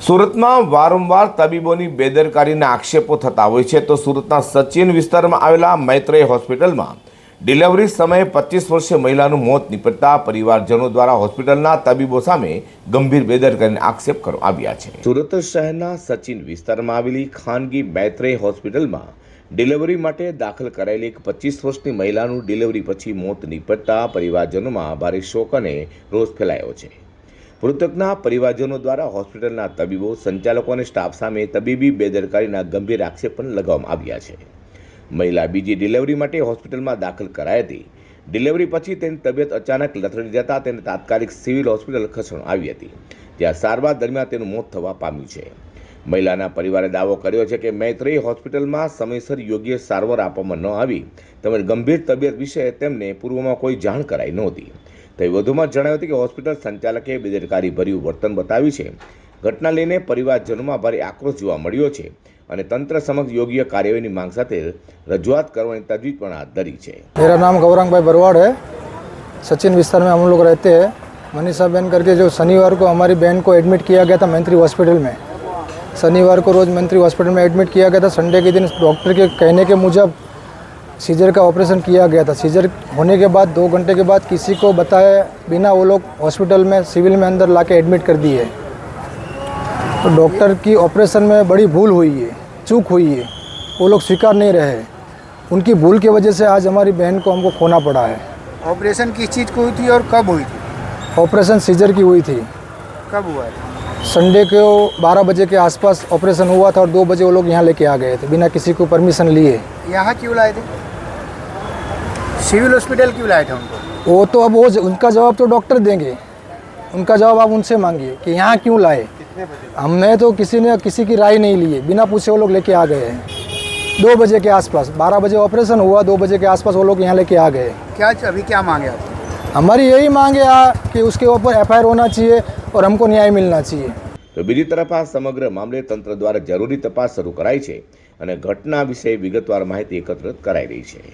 સુરતમાં વારંવાર તબીબોની બેદરકારીના આક્ષેપો થતા હોય છે તો સુરતના સચિન વિસ્તારમાં આવેલા મૈત્રેય હોસ્પિટલમાં ડિલિવરી સમયે 25 વર્ષીય મહિલાનું મોત નીપજતા પરિવારજનો દ્વારા હોસ્પિટલના તબીબો સામે ગંભીર બેદરકારીના આક્ષેપ કરવામાં આવ્યા છે। સુરત શહેરના સચિન વિસ્તારમાં આવેલી ખાનગી મૈત્રેય હોસ્પિટલમાં ડિલિવરી માટે દાખલ કરાયેલી એક 25 વર્ષની મહિલાનું ડિલિવરી પછી મોત નીપજતા પરિવારજનોમાં ભારે શોક અને રોષ ફેલાયો છે। મૃતકના પરિવારજનો દ્વારા હોસ્પિટલના તબીબો, સંચાલકો અને સ્ટાફ સામે તબીબી બેદરકારીના ગંભીર આક્ષેપ પણ લગાવવામાં આવ્યા છે। મહિલા બીજી ડિલિવરી માટે હોસ્પિટલમાં દાખલ કરાઈ હતી। ડિલિવરી પછી તેની તબિયત અચાનક લથડી જતા તેને તાત્કાલિક સિવિલ હોસ્પિટલ ખસેડવામાં આવી હતી, જ્યાં સારવાર દરમિયાન તેનું મોત થવા પામ્યું છે। મહિલાના પરિવારે દાવો કર્યો છે કે મૈત્રેય હોસ્પિટલમાં સમયસર યોગ્ય સારવાર આપવામાં ન આવી તેમજ ગંભીર તબિયત વિશે તેમને પૂર્વમાં કોઈ જાણ કરાઈ નહોતી। તે વધુમાં જણાવ્યું હતું કે હોસ્પિટલ સંચાલકે બેદરકારી ભર્યું વર્તન બતાવ્યું છે। ઘટના લઈને પરિવારજનોમાં ભારે આક્રોશ જોવા મળ્યો છે અને तंत्र समक्ष योग्य कार्यवाही मांग साथे रजूआत करने की तजवीज पर हाथ धरी है। मेरा नाम गौरंग भाई बरवाड़ है। सचिन विस्तार में हम लोग रहते हैं। मनीषा बहन करके जो शनिवार को हमारी बहन को एडमिट किया गया था मैत्री हॉस्पिटल में। शनिवार को रोज़ मैत्री हॉस्पिटल में एडमिट किया गया था। संडे के दिन डॉक्टर के कहने के मुजब सीजर का ऑपरेशन किया गया था। सीजर होने के बाद 2 घंटे के बाद किसी को बताए बिना वो लोग हॉस्पिटल में सिविल में अंदर लाके एडमिट कर दिए। तो डॉक्टर की ऑपरेशन में बड़ी भूल हुई है, चूक हुई है, वो लोग स्वीकार नहीं रहे। उनकी भूल की वजह से आज हमारी बहन को हमको खोना पड़ा है। ऑपरेशन किस चीज़ को हुई थी और कब हुई थी? ऑपरेशन सीजर की हुई थी। कब हुआ है? संडे को 12 बजे के आसपास ऑपरेशन हुआ था और 2 बजे वो लोग यहाँ लेके आ गए थे बिना किसी को परमिशन लिए। यहाँ क्यों लाए थे? सिविल हॉस्पिटल क्यों लाए थे उनको? वो तो अब उनका जवाब तो डॉक्टर देंगे। उनका जवाब आप उनसे मांगिए कि यहाँ क्यों लाए। हमने तो किसी की राय नहीं ली है, बिना पूछे वो लोग लेके आ गए हैं। 2 बजे के आसपास, 12 बजे ऑपरेशन हुआ, 2 बजे के आसपास वो लोग यहाँ लेके आ गए। क्या अभी क्या मांगे आप? हमारी यही मांग है कि उसके ऊपर FIR होना चाहिए और हमको न्याय मिलना चाहिए। तो बीजी तरफ आ समग्र मामले तंत्र द्वारा जरूरी तपास शुरू कराई है और घटना विषय विगतवार माहिती एकत्रित कराई रही है।